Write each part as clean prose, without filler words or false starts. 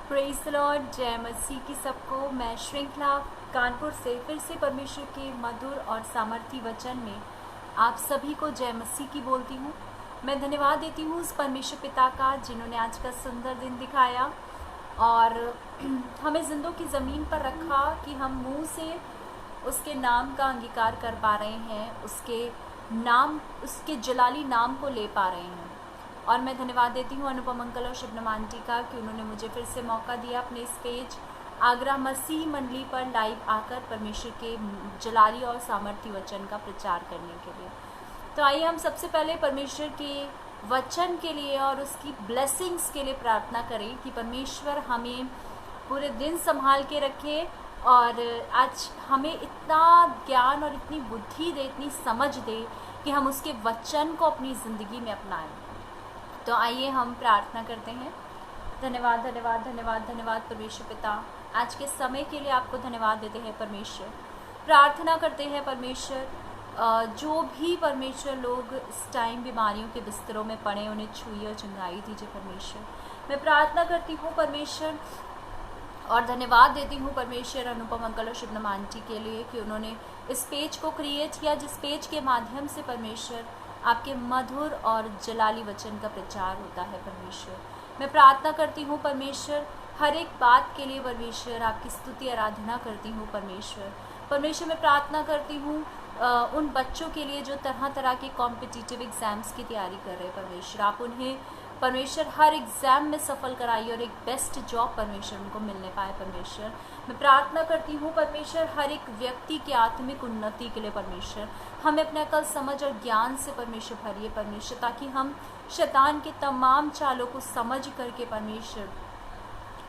Praise the Lord, जय मसीह की सबको। मैं श्रृंखला कानपुर से फिर से परमेश्वर के मधुर और सामर्थी वचन में आप सभी को जय मसीह की बोलती हूँ। मैं धन्यवाद देती हूँ उस परमेश्वर पिता का जिन्होंने आज का सुंदर दिन दिखाया और हमें जिंदों की ज़मीन पर रखा कि हम मुंह से उसके नाम का अंगीकार कर पा रहे हैं, उसके जलाली नाम को ले पा रहे हैं। और मैं धन्यवाद देती हूँ अनुपम अंकल और शबनम आंटी का कि उन्होंने मुझे फिर से मौका दिया अपने इस पेज आगरा मसीह मंडली पर लाइव आकर परमेश्वर के जलाली और सामर्थी वचन का प्रचार करने के लिए। तो आइए हम सबसे पहले परमेश्वर के वचन के लिए और उसकी ब्लेसिंग्स के लिए प्रार्थना करें कि परमेश्वर हमें पूरे दिन संभाल के रखे और आज हमें इतना ज्ञान और इतनी बुद्धि दे, इतनी समझ दे कि हम उसके वचन को अपनी ज़िंदगी में अपनाएं। तो आइए हम प्रार्थना करते हैं। धन्यवाद धन्यवाद धन्यवाद धन्यवाद परमेश्वर पिता, आज के समय के लिए आपको धन्यवाद देते हैं परमेश्वर। प्रार्थना करते हैं परमेश्वर, जो भी परमेश्वर लोग इस टाइम बीमारियों के बिस्तरों में पड़े उन्हें छुई और चंगाई दीजिए परमेश्वर। मैं प्रार्थना करती हूँ परमेश्वर और धन्यवाद देती हूँ परमेश्वर अनुपम अंकल और शबनम आंटी के लिए कि उन्होंने इस पेज को क्रिएट किया, जिस पेज के माध्यम से परमेश्वर आपके मधुर और जलाली वचन का प्रचार होता है परमेश्वर। मैं प्रार्थना करती हूँ परमेश्वर, हर एक बात के लिए परमेश्वर आपकी स्तुति आराधना करती हूँ परमेश्वर मैं प्रार्थना करती हूँ उन बच्चों के लिए जो तरह तरह के कॉम्पिटिटिव एग्ज़ाम्स की तैयारी कर रहे हैं परमेश्वर। आप उन्हें परमेश्वर हर एग्ज़ाम में सफल कराइए और एक बेस्ट जॉब परमेश्वर उनको मिलने पाए परमेश्वर। मैं प्रार्थना करती हूँ परमेश्वर हर एक व्यक्ति की आत्मिक उन्नति के लिए परमेश्वर हमें अपने अकल समझ और ज्ञान से परमेश्वर भरिए परमेश्वर, ताकि हम शैतान के तमाम चालों को समझ करके परमेश्वर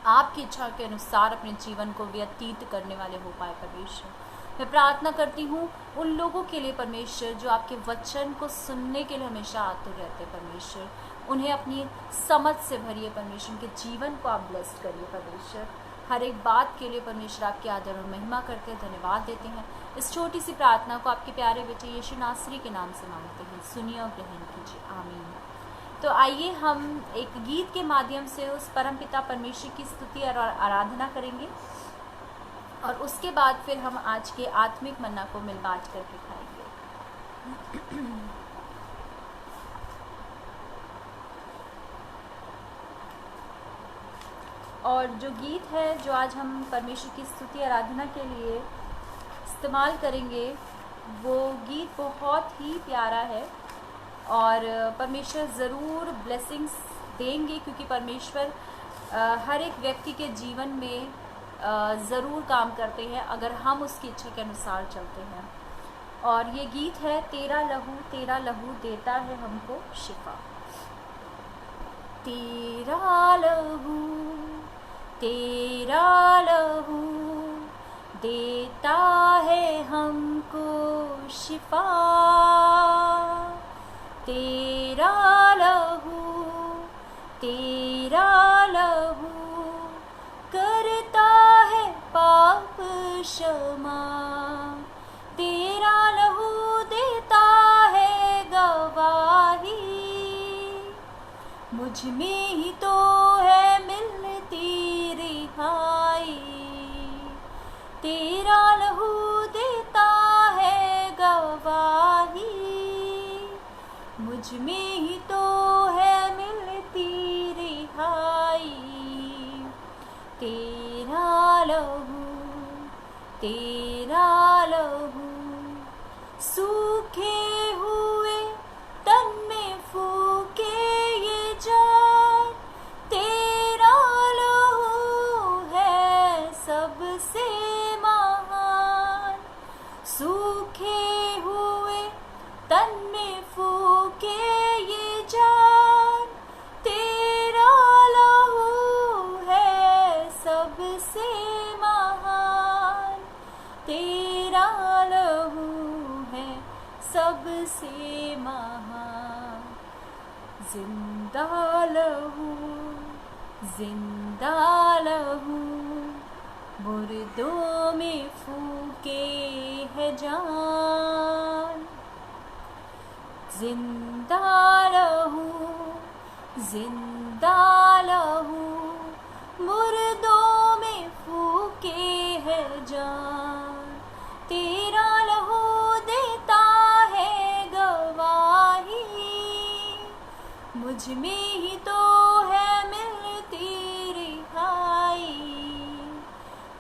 आपकी इच्छा के अनुसार अपने जीवन को व्यतीत करने वाले हो पाए परमेश्वर। मैं प्रार्थना करती हूँ उन लोगों के लिए परमेश्वर जो आपके वचन को सुनने के लिए हमेशा आतुर रहते हैं परमेश्वर, उन्हें अपनी समझ से भरिए परमेश्वर, उनके जीवन को आप ब्लेस्ड करिए परमेश्वर। हर एक बात के लिए परमेश्वर आपके आदर और महिमा करते हैं, धन्यवाद देते हैं। इस छोटी सी प्रार्थना को आपके प्यारे बेटे यीशु नासरी के नाम से मांगते हैं, सुनिए और ग्रहण कीजिए, आमीन। तो आइए हम एक गीत के माध्यम से उस परमपिता परमेश्वर की स्तुति और आराधना करेंगे और उसके बाद फिर हम आज के आत्मिक मन्ना को मिल बांट करके खाएंगे। और जो गीत है जो आज हम परमेश्वर की स्तुति आराधना के लिए इस्तेमाल करेंगे वो गीत बहुत ही प्यारा है और परमेश्वर ज़रूर ब्लेसिंग्स देंगे, क्योंकि परमेश्वर हर एक व्यक्ति के जीवन में ज़रूर काम करते हैं अगर हम उसकी इच्छा के अनुसार चलते हैं। और ये गीत है तेरा लहू देता है हमको शिफा। तेरा लहू देता है हमको शिफा, तेरा लहू करता है पाप क्षमा, तेरा लहू देता है गवाही, मुझ में ही तो है मिलती रिहाई, तेरा लहू देता है गवाही, मुझ में ही तो है मिलती रिहाई, तेरा लहू सूखे हुए तन में फूके ये जान, तेरा लहू है सबसे महान, सूखे हुए तन में फूके ये जान, तेरा लहू है सबसे महान, तेरा लहू है सबसे महान। जिंदा लहू मुर्दों में फूके है जान, जिंदा लहू मुर्दों मुझ में ही तो है मिलती रिहाई,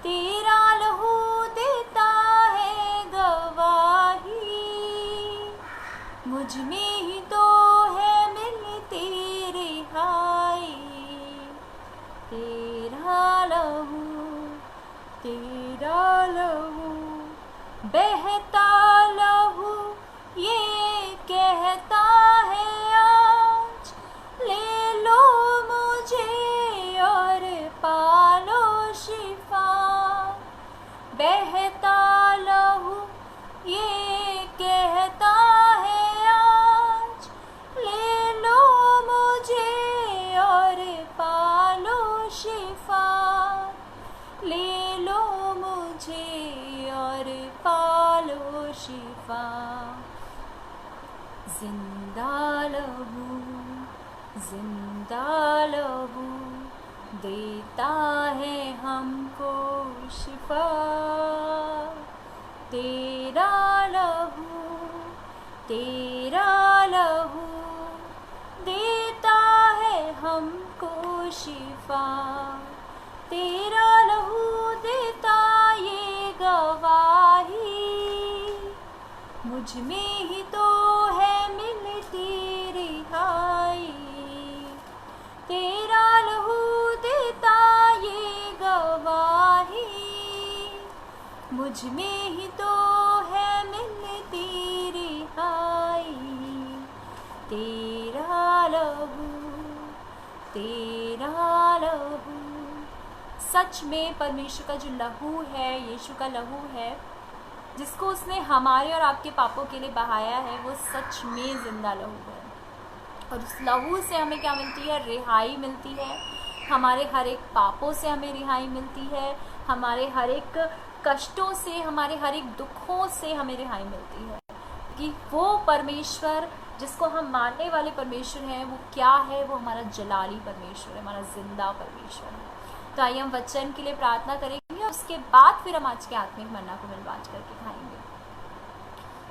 तेरा लहू देता है गवाही, मुझ में ही तो है मिलती रिहाई, तेरा लहू बहता लहू ये कहता है आज, ले लो मुझे और पालो शिफा। बहता लहू ये कहता है आज, ले लो मुझे और पालो शिफा, ले लो मुझे और पालो शिफा। जिंदा लहू देता है हमको शिफा, तेरा लहू देता है हमको शिफा, तेरा लहू देता ये गवाही, मुझ में ही तो है मिलती रिहाई, तेरा लहू देता ये गवाही, मुझ में ही तो है मिलती रिहाई, तेरा लहू। सच में परमेश्वर का जो लहू है, यीशु का लहू है, जिसको उसने हमारे और आपके पापों के लिए बहाया है, वो सच में जिंदा लहू है। और उस लहू से हमें क्या मिलती है? रिहाई मिलती है। हमारे हर एक पापों से हमें रिहाई मिलती है, हमारे हर एक कष्टों से, हमारे हर एक दुखों से हमें रिहाई मिलती है। कि वो परमेश्वर जिसको हम मानने वाले परमेश्वर हैं, वो क्या है? वो हमारा जलाली परमेश्वर है, हमारा जिंदा परमेश्वर है। तो आइए हम वचन के लिए प्रार्थना करेंगे और उसके बाद फिर हम आज के आत्मिक मन्ना को मिलबांट करके खाएंगे।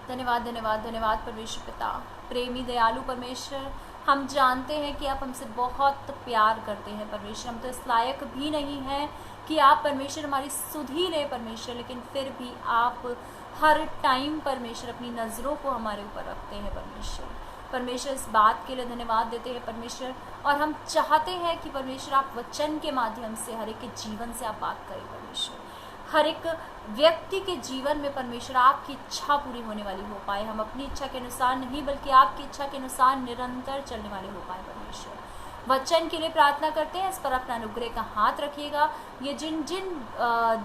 धन्यवाद धन्यवाद धन्यवाद परमेश्वर पिता, प्रेमी दयालु परमेश्वर। हम जानते हैं कि आप हमसे बहुत प्यार करते हैं परमेश्वर। हम तो इस लायक भी नहीं हैं कि आप परमेश्वर हमारी सुधी लें परमेश्वर, लेकिन फिर भी आप हर टाइम परमेश्वर अपनी नज़रों को हमारे ऊपर रखते हैं परमेश्वर। इस बात के लिए धन्यवाद देते हैं परमेश्वर। और हम चाहते हैं कि परमेश्वर आप वचन के माध्यम से हर एक के जीवन से आप बात करें परमेश्वर। हर एक व्यक्ति के जीवन में परमेश्वर आपकी इच्छा पूरी होने वाली हो पाए। हम अपनी इच्छा के अनुसार नहीं, बल्कि आपकी इच्छा के अनुसार निरंतर चलने वाले हो पाए परमेश्वर। वचन के लिए प्रार्थना करते हैं, इस पर अपना अनुग्रह का हाथ रखिएगा। ये जिन जिन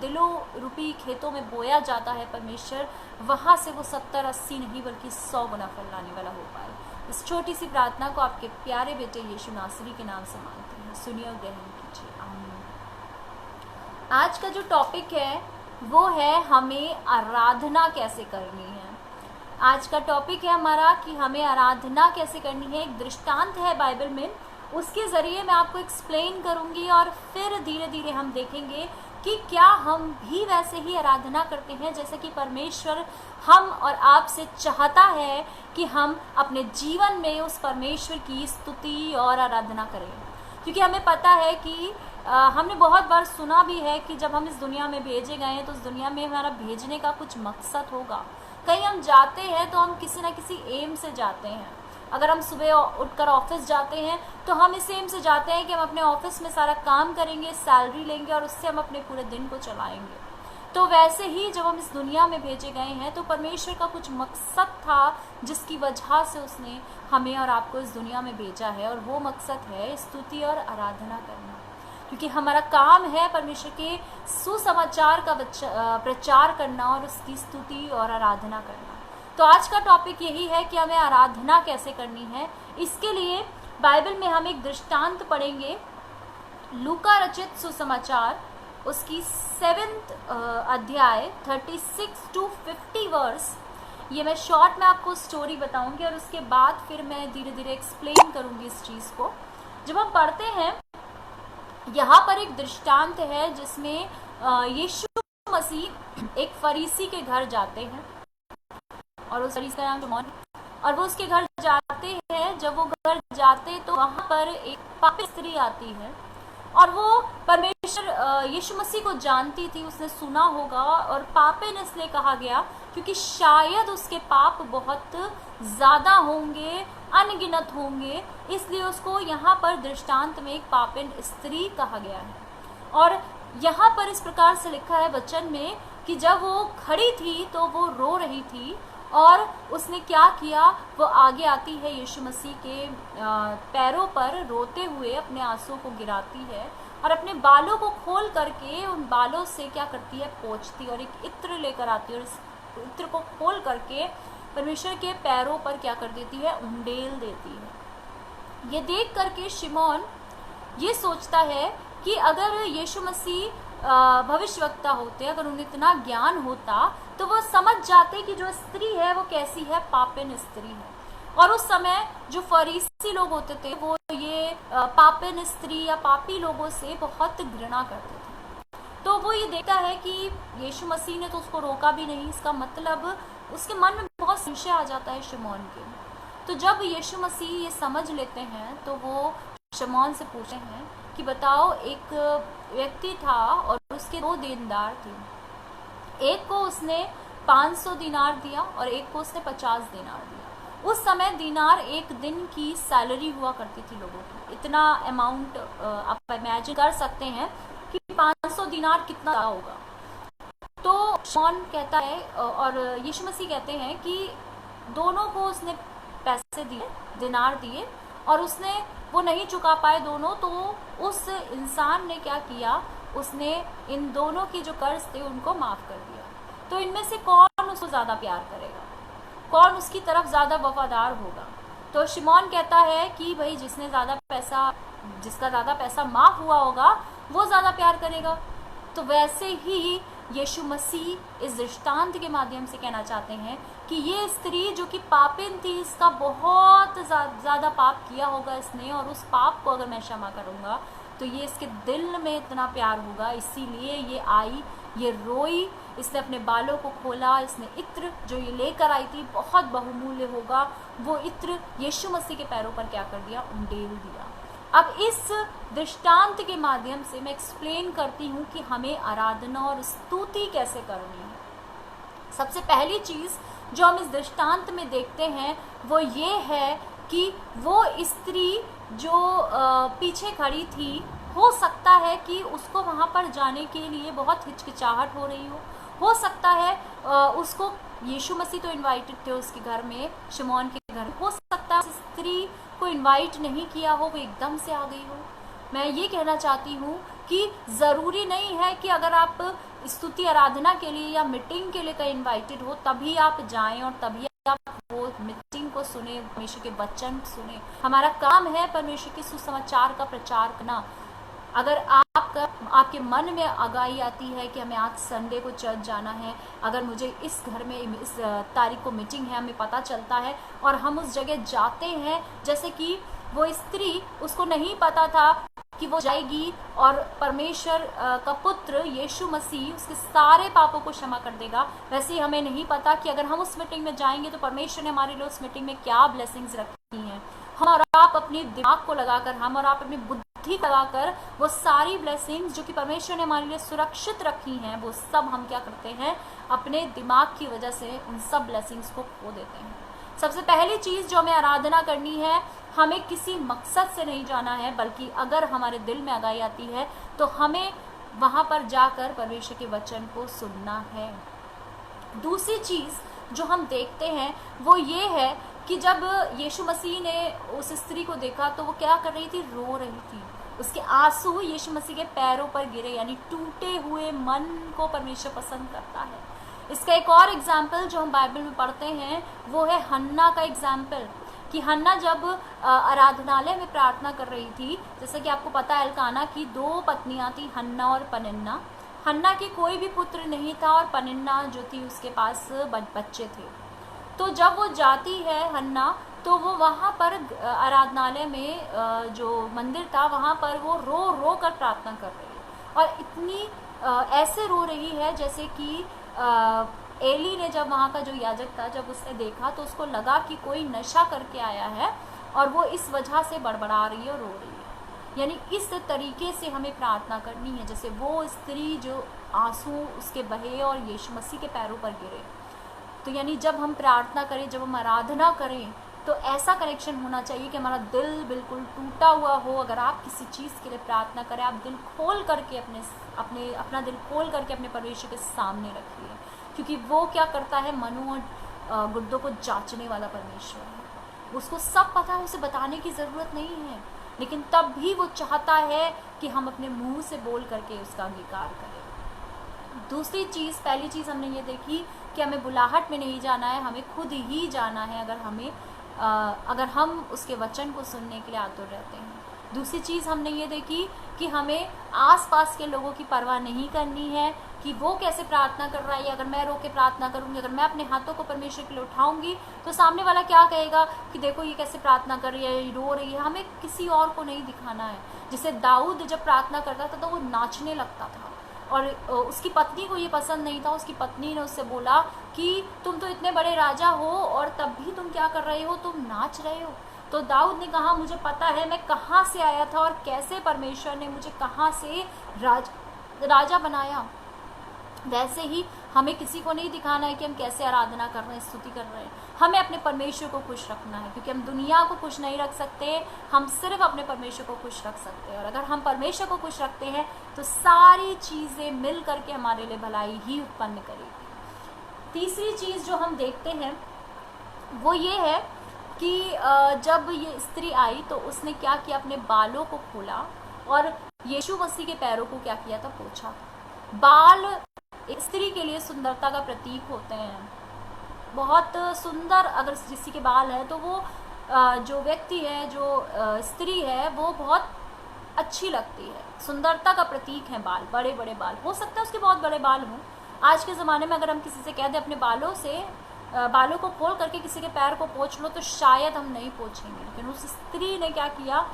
दिलों रूपी खेतों में बोया जाता है परमेश्वर, वहाँ से वो 70, 80 नहीं बल्कि 100 गुना फल लाने वाला हो पाए। इस छोटी सी प्रार्थना को आपके प्यारे बेटे यीशु नासरी के नाम से मांगते हैं, सुनिए और ग्रहण कीजिए, आमीन। आज का जो टॉपिक है वो है हमें आराधना कैसे करनी है। आज का टॉपिक है हमारा कि हमें आराधना कैसे करनी है। एक दृष्टांत है बाइबल में, उसके ज़रिए मैं आपको एक्सप्लेन करूंगी और फिर धीरे धीरे हम देखेंगे कि क्या हम भी वैसे ही आराधना करते हैं जैसे कि परमेश्वर हम और आपसे चाहता है कि हम अपने जीवन में उस परमेश्वर की स्तुति और आराधना करें। क्योंकि हमें पता है कि हमने बहुत बार सुना भी है कि जब हम इस दुनिया में भेजे गए हैं तो इस दुनिया में हमारा भेजने का कुछ मकसद होगा। कहीं हम जाते हैं तो हम किसी न किसी एम से जाते हैं। अगर हम सुबह उठकर ऑफिस जाते हैं तो हम इस एम से जाते हैं कि हम अपने ऑफिस में सारा काम करेंगे, सैलरी लेंगे और उससे हम अपने पूरे दिन को चलाएंगे। तो वैसे ही जब हम इस दुनिया में भेजे गए हैं तो परमेश्वर का कुछ मकसद था जिसकी वजह से उसने हमें और आपको इस दुनिया में भेजा है, और वो मकसद है स्तुति और आराधना करना। क्योंकि हमारा काम है परमेश्वर के सुसमाचार का प्रचार करना और उसकी स्तुति और आराधना करना। तो आज का टॉपिक यही है कि हमें आराधना कैसे करनी है। इसके लिए बाइबल में हम एक दृष्टांत पढ़ेंगे, लूका रचित सुसमाचार, उसकी 7th अध्याय 36 to 50 वर्स। ये मैं शॉर्ट में आपको स्टोरी बताऊंगी और उसके बाद फिर मैं धीरे धीरे एक्सप्लेन करूंगी इस चीज़ को। जब हम पढ़ते हैं, यहाँ पर एक दृष्टांत है जिसमें यीशु मसीह एक फरीसी के घर जाते हैं और उस फरीसी का नाम शमौन। और वो उसके घर जाते हैं। जब वो घर जाते तो वहाँ पर एक पापी स्त्री आती है और वो परमेश्वर यीशु मसीह को जानती थी, उसने सुना होगा, और पापे ने इसलिए कहा गया क्योंकि शायद उसके पाप बहुत ज़्यादा होंगे, अनगिनत होंगे, इसलिए उसको यहाँ पर दृष्टांत में एक पापिन स्त्री कहा गया है। और यहाँ पर इस प्रकार से लिखा है वचन में कि जब वो खड़ी थी तो वो रो रही थी और उसने क्या किया, वो आगे आती है यीशु मसीह के पैरों पर रोते हुए अपने आंसू को गिराती है और अपने बालों को खोल करके उन बालों से क्या करती है, पोंछती और एक इत्र लेकर आती है और इस इत्र को खोल करके परमेश्वर के पैरों पर क्या कर देती है, उंडेल देती है। ये देख करके शिमोन ये सोचता है कि अगर यीशु मसीह भविष्यवक्ता होते, अगर उन्हें इतना ज्ञान होता तो वो समझ जाते कि जो स्त्री है वो कैसी है, पापिन स्त्री है। और उस समय जो फरीसी लोग होते थे वो ये पापिन स्त्री या पापी लोगों से बहुत घृणा करते थे। तो वो ये देखता है कि यीशु मसीह ने तो उसको रोका भी नहीं, इसका मतलब उसके मन में बहुत संशय आ जाता है शिमोन के। तो जब यीशु मसीह ये समझ लेते हैं तो वो शिमोन से पूछते हैं कि बताओ, एक व्यक्ति था और उसके 2 देनदार थे, एक को उसने 500 दिनार दिया और एक को उसने 50 दिनार दिया। उस समय दिनार एक दिन की सैलरी हुआ करती थी लोगों की। इतना अमाउंट आप इमेजिन कर सकते हैं कि 500 दिनार कितना होगा। तो शिमोन कहता है और यीशु मसीह कहते हैं कि दोनों को उसने पैसे दिए, दिनार दिए, और उसने वो नहीं चुका पाए दोनों, तो उस इंसान ने क्या किया, उसने इन दोनों के जो कर्ज थे उनको माफ़ कर दिया। तो इनमें से कौन उसको ज़्यादा प्यार करेगा, कौन उसकी तरफ ज़्यादा वफादार होगा? तो शिमोन कहता है कि भाई जिसका ज़्यादा पैसा माफ़ हुआ होगा वो ज़्यादा प्यार करेगा। तो वैसे ही यीशु मसीह इस दृष्टांत के माध्यम से कहना चाहते हैं कि ये स्त्री जो कि पापिन थी, इसका बहुत ज़्यादा पाप किया होगा इसने, और उस पाप को अगर मैं क्षमा करूँगा तो ये इसके दिल में इतना प्यार होगा, इसीलिए ये आई, ये रोई, इसने अपने बालों को खोला, इसने इत्र जो ये लेकर आई थी बहुत बहुमूल्य होगा, वो इत्र यीशु मसीह के पैरों पर क्या कर दिया, उंडेल दिया। अब इस दृष्टांत के माध्यम से मैं एक्सप्लेन करती हूँ कि हमें आराधना और स्तुति कैसे करनी है। सबसे पहली चीज़ जो हम इस दृष्टांत में देखते हैं वो ये है कि वो स्त्री जो पीछे खड़ी थी, हो सकता है कि उसको वहाँ पर जाने के लिए बहुत हिचकिचाहट हो रही हो सकता है उसको यीशु मसीह तो इनवाइटेड थे उसके घर में, शिमोन के घर, हो सकता है स्त्री को इनवाइट नहीं किया हो, वो एकदम से आ गई हो। मैं ये कहना चाहती हूँ कि ज़रूरी नहीं है कि अगर आप स्तुति आराधना के लिए या मीटिंग के लिए कहीं इनवाइटेड हो तभी आप जाएं और तभी आप वो मीटिंग को सुने, परमेश्वर के वचन सुने। हमारा काम है परमेश्वर के सुसमाचार का प्रचार करना। अगर आपके मन में आगाही आती है कि हमें आज संडे को चर्च जाना है, अगर मुझे इस घर में इस तारीख को मीटिंग है, हमें पता चलता है और हम उस जगह जाते हैं, जैसे कि वो स्त्री, उसको नहीं पता था कि वो जाएगी और परमेश्वर का पुत्र यीशु मसीह उसके सारे पापों को क्षमा कर देगा, वैसे ही हमें नहीं पता कि अगर हम उस मीटिंग में जाएंगे तो परमेश्वर ने हमारे लिए उस मीटिंग में क्या ब्लेसिंग्स रखी हैं। हम और आप अपने दिमाग को लगाकर, हम और आप अपनी बुद्धि लगाकर वो सारी ब्लेसिंग्स जो कि परमेश्वर ने हमारे लिए सुरक्षित रखी हैं, वो सब हम क्या करते हैं, अपने दिमाग की वजह से उन सब ब्लेसिंग्स को खो देते हैं। सबसे पहली चीज़ जो हमें आराधना करनी है, हमें किसी मकसद से नहीं जाना है, बल्कि अगर हमारे दिल में आगाही आती है तो हमें वहाँ पर जाकर परमेश्वर के वचन को सुनना है। दूसरी चीज़ जो हम देखते हैं वो ये है कि जब यीशु मसीह ने उस स्त्री को देखा तो वो क्या कर रही थी, रो रही थी। उसके आंसू यीशु मसीह के पैरों पर गिरे, यानी टूटे हुए मन को परमेश्वर पसंद करता है। इसका एक और एग्जाम्पल जो हम बाइबल में पढ़ते हैं वो है हन्ना का एग्जाम्पल, कि हन्ना जब आराधनालय में प्रार्थना कर रही थी, जैसे कि आपको पता है एल्काना की 2 पत्नियां थी, हन्ना और पनिन्ना। हन्ना के कोई भी पुत्र नहीं था और पनिन्ना जो थी उसके पास बच्चे थे। तो जब वो जाती है हन्ना, तो वो वहाँ पर आराधनालय में जो मंदिर था वहाँ पर वो रो रो कर प्रार्थना कर रही है, और इतनी ऐसे रो रही है जैसे कि एली ने, जब वहाँ का जो याजक था, जब उसने देखा तो उसको लगा कि कोई नशा करके आया है और वो इस वजह से बड़बड़ा रही है और रो रही है। यानी इस तरीके से हमें प्रार्थना करनी है, जैसे वो स्त्री जो आंसू उसके बहे और यीशु मसीह के पैरों पर गिरे। तो यानी जब हम प्रार्थना करें, जब हम आराधना करें, तो ऐसा कनेक्शन होना चाहिए कि हमारा दिल बिल्कुल टूटा हुआ हो। अगर आप किसी चीज़ के लिए प्रार्थना करें, आप दिल खोल करके अपना दिल खोल करके अपने परमेश्वर के सामने रखिए, क्योंकि वो क्या करता है, मनो और गुर्दों को जांचने वाला परमेश्वर है। उसको सब पता है, उसे बताने की ज़रूरत नहीं है, लेकिन तब भी वो चाहता है कि हम अपने मुंह से बोल करके उसका अंगीकार करें। दूसरी चीज़, पहली चीज़ हमने ये देखी कि हमें बुलाहट में नहीं जाना है, हमें खुद ही जाना है अगर हम उसके वचन को सुनने के लिए आतुर रहते हैं। दूसरी चीज़ हमने ये देखी कि हमें आसपास के लोगों की परवाह नहीं करनी है कि वो कैसे प्रार्थना कर रहा है, या अगर मैं रो के प्रार्थना करूँगी, अगर मैं अपने हाथों को परमेश्वर के लिए उठाऊंगी तो सामने वाला क्या कहेगा कि देखो ये कैसे प्रार्थना कर रही है, रो रही है। हमें किसी और को नहीं दिखाना है। जैसे दाऊद जब प्रार्थना करता था तो वो नाचने लगता था, और उसकी पत्नी को ये पसंद नहीं था। उसकी पत्नी ने उससे बोला कि तुम तो इतने बड़े राजा हो और तब भी तुम क्या कर रहे हो, तुम नाच रहे हो। तो दाऊद ने कहा, मुझे पता है मैं कहाँ से आया था और कैसे परमेश्वर ने मुझे कहाँ से राजा बनाया। वैसे ही हमें किसी को नहीं दिखाना है कि हम कैसे आराधना कर रहे हैं, स्तुति कर रहे हैं। हमें अपने परमेश्वर को खुश रखना है, क्योंकि हम दुनिया को खुश नहीं रख सकते, हम सिर्फ अपने परमेश्वर को खुश रख सकते हैं। और अगर हम परमेश्वर को खुश रखते हैं तो सारी चीज़ें मिल करके हमारे लिए भलाई ही उत्पन्न करेगी। तीसरी चीज़ जो हम देखते हैं वो ये है कि जब ये स्त्री आई तो उसने क्या किया, अपने बालों को खोला और यीशु मसीह के पैरों को क्या किया था, पोंछा। बाल एक स्त्री के लिए सुंदरता का प्रतीक होते हैं। बहुत सुंदर अगर किसी के बाल है तो वो जो व्यक्ति है, जो स्त्री है, वो बहुत अच्छी लगती है। सुंदरता का प्रतीक है बाल, बड़े बड़े बाल। हो सकता है उसके बहुत बड़े बाल हों। आज के ज़माने में अगर हम किसी से कह दें अपने बालों को खोल करके किसी के पैर को पोंछ लो, तो शायद हम नहीं पोंछेंगे। लेकिन उस स्त्री ने क्या किया,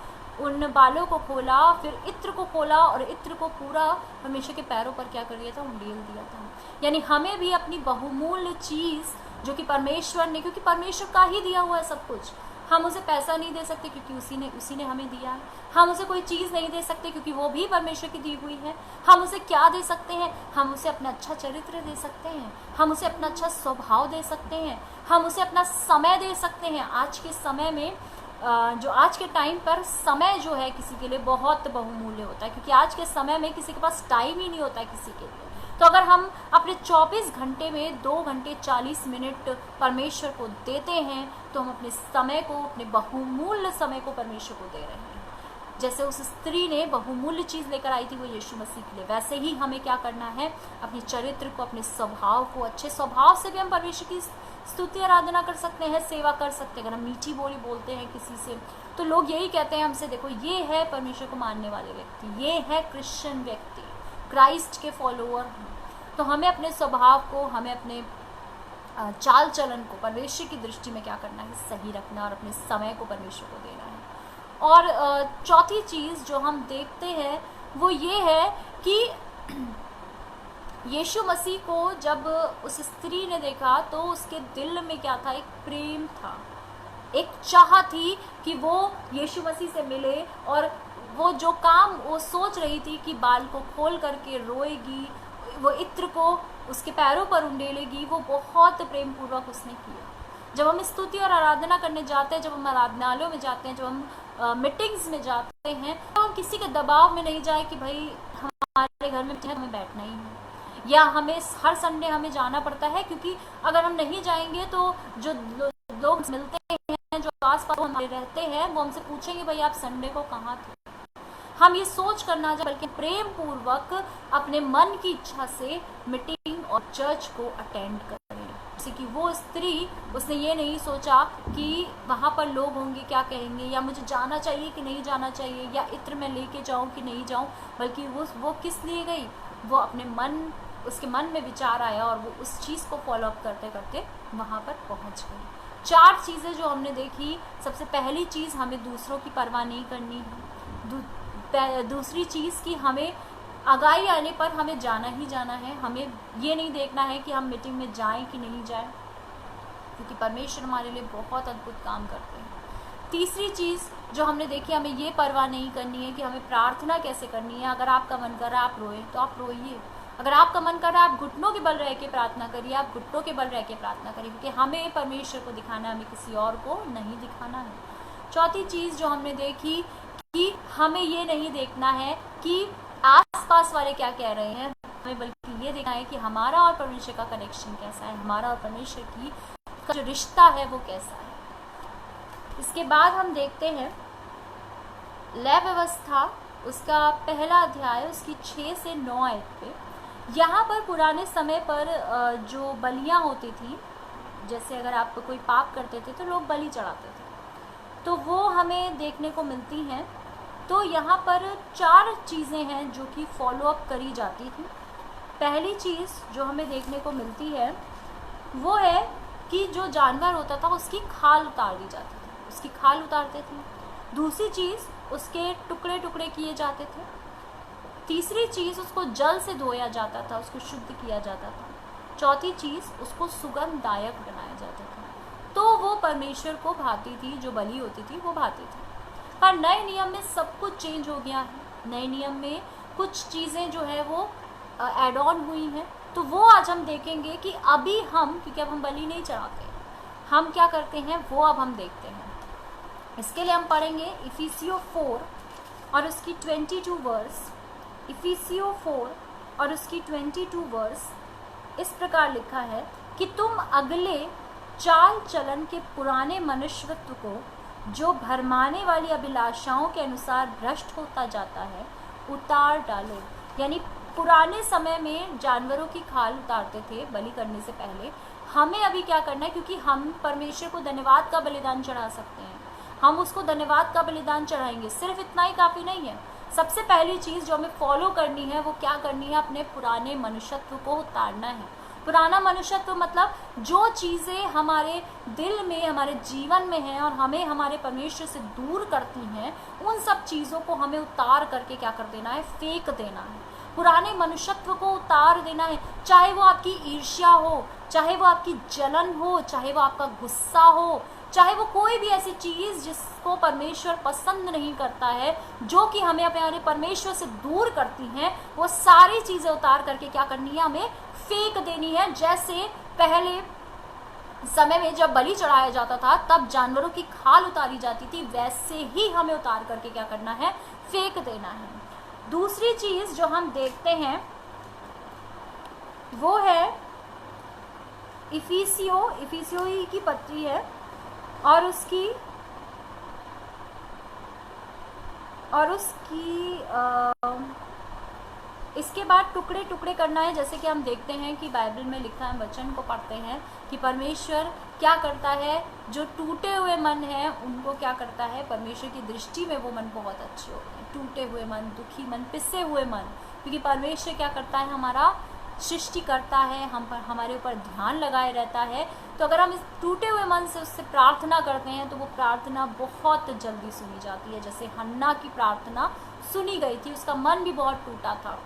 उन बालों को खोला, फिर इत्र को खोला और इत्र को पूरा परमेश्वर के पैरों पर क्या कर दिया था, उंडेल दिया था। यानी हमें भी अपनी बहुमूल्य चीज़ जो कि परमेश्वर ने, क्योंकि परमेश्वर का ही दिया हुआ है सब कुछ, हम उसे पैसा नहीं दे सकते क्योंकि उसी ने हमें दिया है। हम उसे कोई चीज़ नहीं दे सकते क्योंकि वो भी परमेश्वर की दी हुई है। हम उसे क्या दे सकते हैं, हम उसे अपना अच्छा चरित्र दे सकते हैं, हम उसे अपना अच्छा स्वभाव दे सकते हैं, हम उसे अपना समय दे सकते हैं। आज के समय में जो आज के टाइम पर समय जो है किसी के लिए बहुत बहुमूल्य होता है, क्योंकि आज के समय में किसी के पास टाइम ही नहीं होता है किसी के लिए। तो अगर हम अपने 24 घंटे में 2 घंटे 40 मिनट परमेश्वर को देते हैं तो हम अपने समय को, अपने बहुमूल्य समय को परमेश्वर को दे रहे हैं। जैसे उस स्त्री ने बहुमूल्य चीज़ लेकर आई थी वो यीशु मसीह के लिए, वैसे ही हमें क्या करना है, अपने चरित्र को, अपने स्वभाव को, अच्छे स्वभाव से भी हम परमेश्वर की स्तुति आराधना कर सकते हैं, सेवा कर सकते हैं। अगर हम मीठी बोली बोलते हैं किसी से तो लोग यही कहते हैं हमसे, देखो ये है परमेश्वर को मानने वाले व्यक्ति, ये है क्रिश्चियन व्यक्ति, क्राइस्ट के फॉलोअर हैं। तो हमें अपने स्वभाव को, हमें अपने चाल चलन को परमेश्वर की दृष्टि में क्या करना है, सही रखना और अपने समय को परमेश्वर को देना है। और चौथी चीज़ जो हम देखते हैं वो ये है कि यीशु मसीह को जब उस स्त्री ने देखा तो उसके दिल में क्या था, एक प्रेम था, एक चाह थी कि वो यीशु मसीह से मिले। और वो जो काम वो सोच रही थी कि बाल को खोल करके रोएगी, वो इत्र को उसके पैरों पर उंडेलेगी, वो बहुत प्रेम पूर्वक उसने किया। जब हम स्तुति और आराधना करने जाते हैं, जब हम आराधनालयों में जाते हैं, जब हम मीटिंग्स में जाते हैं, तो हम किसी के दबाव में नहीं जाए कि भाई हमारे घर में हमें बैठना ही है, या हमें हर संडे हमें जाना पड़ता है। क्योंकि अगर हम नहीं जाएंगे तो जो लोग मिलते हैं, जो आस-पास हमारे रहते हैं, वो हमसे पूछेंगे भाई आप संडे को कहाँ थे। हम ये सोच करना चाहिए, बल्कि प्रेम पूर्वक अपने मन की इच्छा से मीटिंग और चर्च को अटेंड करें। जैसे कि वो स्त्री, उसने ये नहीं सोचा कि वहाँ पर लोग होंगे क्या कहेंगे, या मुझे जाना चाहिए कि नहीं जाना चाहिए, या इत्र में लेके जाऊँ कि नहीं जाऊँ, बल्कि वो किस लिए गई, वो अपने उसके मन में विचार आया और वो उस चीज़ को फॉलोअप करते करते वहाँ पर पहुँच गई। 4 चीज़ें जो हमने देखी। सबसे पहली चीज़, हमें दूसरों की परवाह नहीं करनी है। दूसरी चीज़ कि हमें आगाही आने पर हमें जाना ही जाना है। हमें ये नहीं देखना है कि हम मीटिंग में जाएं कि नहीं जाएं, क्योंकि परमेश्वर हमारे लिए बहुत अद्भुत काम करते हैं। तीसरी चीज़ जो हमने देखी, हमें ये परवाह नहीं करनी है कि हमें प्रार्थना कैसे करनी है। अगर आपका मन कर रहा है आप रोए तो आप रोइए, अगर आपका मन कर रहा है आप घुटनों के बल रह के प्रार्थना करिए, आप घुटनों के बल रह के प्रार्थना करिए, क्योंकि हमें परमेश्वर को दिखाना है, हमें किसी और को नहीं दिखाना है। चौथी चीज़ जो हमने देखी कि हमें ये नहीं देखना है कि आसपास वाले क्या कह रहे हैं, हमें बल्कि ये देखना है कि हमारा और परमेश्वर का कनेक्शन कैसा है, हमारा और परमेश्वर की का जो रिश्ता है वो कैसा है। इसके बाद हम देखते हैं लय व्यवस्था, उसका पहला अध्याय, उसकी 6 से 9 आयत पे। यहाँ पर पुराने समय पर जो बलियाँ होती थी, जैसे अगर आप कोई पाप करते थे तो लोग बलि चढ़ाते थे, तो वो हमें देखने को मिलती हैं। तो यहाँ पर 4 चीज़ें हैं जो कि फॉलोअप करी जाती थी। पहली चीज़ जो हमें देखने को मिलती है वो है कि जो जानवर होता था उसकी खाल उतार दी जाती थी, उसकी खाल उतारते थे। दूसरी चीज़ उसके टुकड़े टुकड़े किए जाते थे। तीसरी चीज़ उसको जल से धोया जाता था, उसको शुद्ध किया जाता था। चौथी चीज़ उसको सुगंधदायक बनाया जाता था, तो वो परमेश्वर को भाती थी, जो बलि होती थी वो भाती थी। पर नए नियम में सब कुछ चेंज हो गया है। नए नियम में कुछ चीज़ें जो है वो एड ऑन हुई हैं, तो वो आज हम देखेंगे कि अभी हम, क्योंकि अब हम बलि नहीं चढ़ाते, हम क्या करते हैं वो अब हम देखते हैं। इसके लिए हम पढ़ेंगे इफिसियों 4 और उसकी 22 वर्स। इफिसियों 4 और उसकी 22 वर्स इस प्रकार लिखा है कि तुम अगले चाल चलन के पुराने मनुष्यत्व को, जो भरमाने वाली अभिलाषाओं के अनुसार भ्रष्ट होता जाता है, उतार डालो। यानी पुराने समय में जानवरों की खाल उतारते थे बलि करने से पहले। हमें अभी क्या करना है, क्योंकि हम परमेश्वर को धन्यवाद का बलिदान चढ़ा सकते हैं, हम उसको धन्यवाद का बलिदान चढ़ाएंगे। सिर्फ इतना ही काफ़ी नहीं है। सबसे पहली चीज़ जो हमें फॉलो करनी है वो क्या करनी है, अपने पुराने मनुष्यत्व को उतारना है। पुराना मनुष्यत्व मतलब जो चीज़ें हमारे दिल में, हमारे जीवन में हैं और हमें हमारे परमेश्वर से दूर करती हैं, उन सब चीज़ों को हमें उतार करके क्या कर देना है, फेंक देना है। पुराने मनुष्यत्व को उतार देना है, चाहे वो आपकी ईर्ष्या हो, चाहे वो आपकी जलन हो, चाहे वो आपका गुस्सा हो, चाहे वो कोई भी ऐसी चीज़ जिसको परमेश्वर पसंद नहीं करता है, जो कि हमें अपने परमेश्वर से दूर करती हैं, वो सारी चीज़ें उतार करके क्या करनी है, हमें फेंक देनी है। जैसे पहले समय में जब बलि चढ़ाया जाता था तब जानवरों की खाल उतारी जाती थी, वैसे ही हमें उतार करके क्या करना है, फेंक देना है। दूसरी चीज़ जो हम देखते हैं वो है इफिसियों ही की पत्री है और उसकी इसके बाद टुकड़े टुकड़े करना है। जैसे कि हम देखते हैं कि बाइबल में लिखा है, वचन को पढ़ते हैं कि परमेश्वर क्या करता है, जो टूटे हुए मन हैं उनको क्या करता है, परमेश्वर की दृष्टि में वो मन बहुत अच्छे होते हैं। टूटे हुए मन, दुखी मन, पिसे हुए मन, क्योंकि परमेश्वर क्या करता है, हमारा सृष्टि करता है, हम पर हमारे ऊपर ध्यान लगाए रहता है। तो अगर हम इस टूटे हुए मन से उससे प्रार्थना करते हैं तो वो प्रार्थना बहुत जल्दी सुनी जाती है। जैसे हन्ना की प्रार्थना सुनी गई थी, उसका मन भी बहुत टूटा था।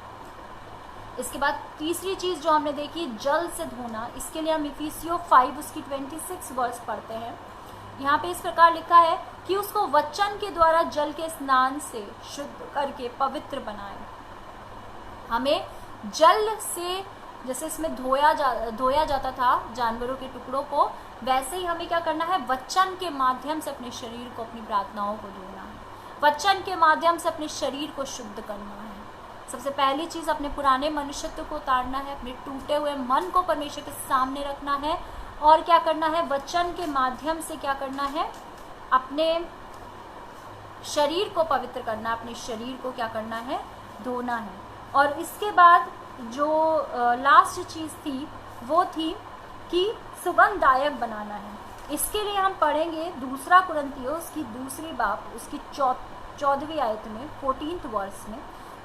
इसके बाद तीसरी चीज़ जो हमने देखी, जल से धोना। इसके लिए हम इफिसियों 5 उसकी 26 वर्स पढ़ते हैं। यहाँ पे इस प्रकार लिखा है कि उसको वचन के द्वारा जल के स्नान से शुद्ध करके पवित्र बनाए। हमें जल से, जैसे इसमें धोया जाता था जानवरों के टुकड़ों को, वैसे ही हमें क्या करना है, वचन के माध्यम से अपने शरीर को, अपनी प्रार्थनाओं को धोना है। वचन के माध्यम से अपने शरीर को शुद्ध करना है। सबसे पहली चीज़ अपने पुराने मनुष्यत्व को उतारना है, अपने टूटे हुए मन को परमेश्वर के सामने रखना है, और क्या करना है, वचन के माध्यम से क्या करना है, अपने शरीर को पवित्र करना, अपने शरीर को क्या करना है, धोना है। और इसके बाद जो लास्ट चीज़ थी वो थी कि सुगंधदायक बनाना है। इसके लिए हम पढ़ेंगे 2 कुरिन्थियों उसकी 2 बाब उसकी 14वीं आयत में 14th वर्स में।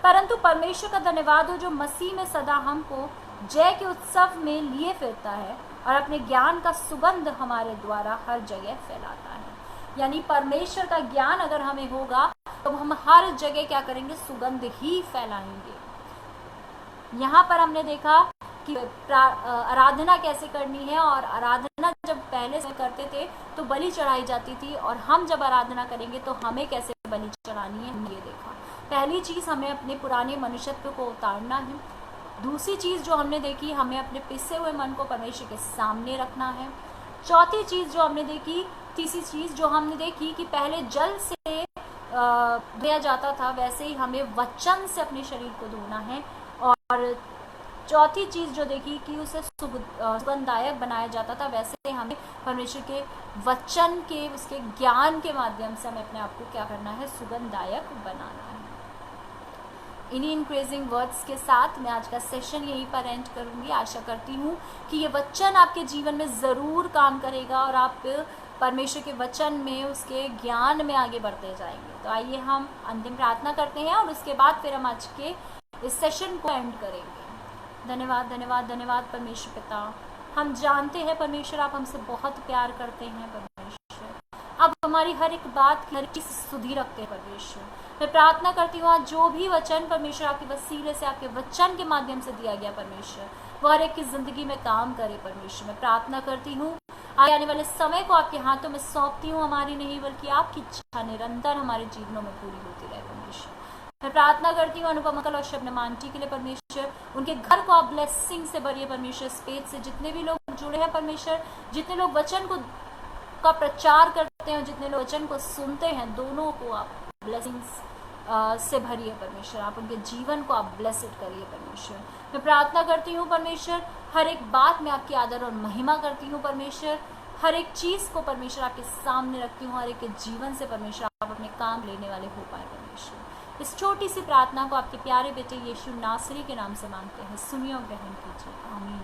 परंतु परमेश्वर का धन्यवाद हो जो मसीह में सदा हमको जय के उत्सव में लिए फिरता है और अपने ज्ञान का सुगंध हमारे द्वारा हर जगह फैलाता है। यानी परमेश्वर का ज्ञान अगर हमें होगा तो हम हर जगह क्या करेंगे, सुगंध ही फैलाएंगे। यहाँ पर हमने देखा कि आराधना कैसे करनी है, और आराधना जब पहले से करते थे तो बलि चढ़ाई जाती थी, और हम जब आराधना करेंगे तो हमें कैसे बलि चढ़ानी है, हमने ये देखा। पहली चीज़, हमें अपने पुराने मनुष्यत्व को उतारना है। दूसरी चीज़ जो हमने देखी, हमें अपने पिसे हुए मन को परमेश्वर के सामने रखना है। चौथी चीज़ जो हमने देखी, तीसरी चीज़ जो हमने देखी कि पहले जल से धोया जाता था, वैसे ही हमें वचन से अपने शरीर को धोना है। और चौथी चीज़ जो देखी कि उसे सुगंधदायक बनाया जाता था, वैसे हमें परमेश्वर के वचन के, उसके ज्ञान के माध्यम से हमें अपने आप को क्या करना है, सुगंधदायक बनाना है। इन्हीं इनक्रेजिंग वर्ड्स के साथ मैं आज का सेशन यहीं पर एंड करूंगी। आशा करती हूँ कि ये वचन आपके जीवन में ज़रूर काम करेगा और आप परमेश्वर के वचन में, उसके ज्ञान में आगे बढ़ते जाएंगे। तो आइए हम अंतिम प्रार्थना करते हैं और उसके बाद फिर हम आज के इस सेशन को एंड करेंगे। धन्यवाद धन्यवाद धन्यवाद परमेश्वर पिता, हम जानते हैं परमेश्वर आप हमसे बहुत प्यार करते हैं परमेश्वर, आप हमारी हर एक बात की, हर चीज़ सुधी रखते हैं परमेश्वर। मैं प्रार्थना करती हूँ आज जो भी वचन परमेश्वर आपके वसीले से, आपके वचन के माध्यम से दिया गया परमेश्वर, वो हर एक की ज़िंदगी में काम करे परमेश्वर। मैं प्रार्थना करती हूँ आने वाले समय को आपके हाथों में सौंपती हूँ, हमारी नहीं बल्कि आपकी इच्छा निरंतर हमारे जीवनों में पूरी होती रहे परमेश्वर। मैं प्रार्थना करती हूँ अनुपम अंकल और शबनम आंटी के लिए परमेश्वर, उनके घर को आप ब्लेसिंग से भरिए परमेश्वर। स्पेस से जितने भी लोग जुड़े हैं परमेश्वर, जितने लोग वचन को का प्रचार करते हैं, जितने लोग वचन को सुनते हैं, दोनों को आप ब्लेसिंग्स से भरिए परमेश्वर। आप उनके जीवन को आप ब्लेसिड करिए परमेश्वर। मैं प्रार्थना करती हूँ परमेश्वर, हर एक बात में आपकी आदर और महिमा करती हूँ परमेश्वर। हर एक चीज़ को परमेश्वर आपके सामने रखती हूँ, हर एक के जीवन से परमेश्वर आप अपने काम लेने वाले हो पाए परमेश्वर। इस छोटी सी प्रार्थना को आपके प्यारे बेटे यीशु नासरी के नाम से मांगते हैं, सुनिए और ग्रहण कीजिए, आमीन।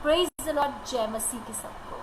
Praise the Lord. जय मसीह की सबको।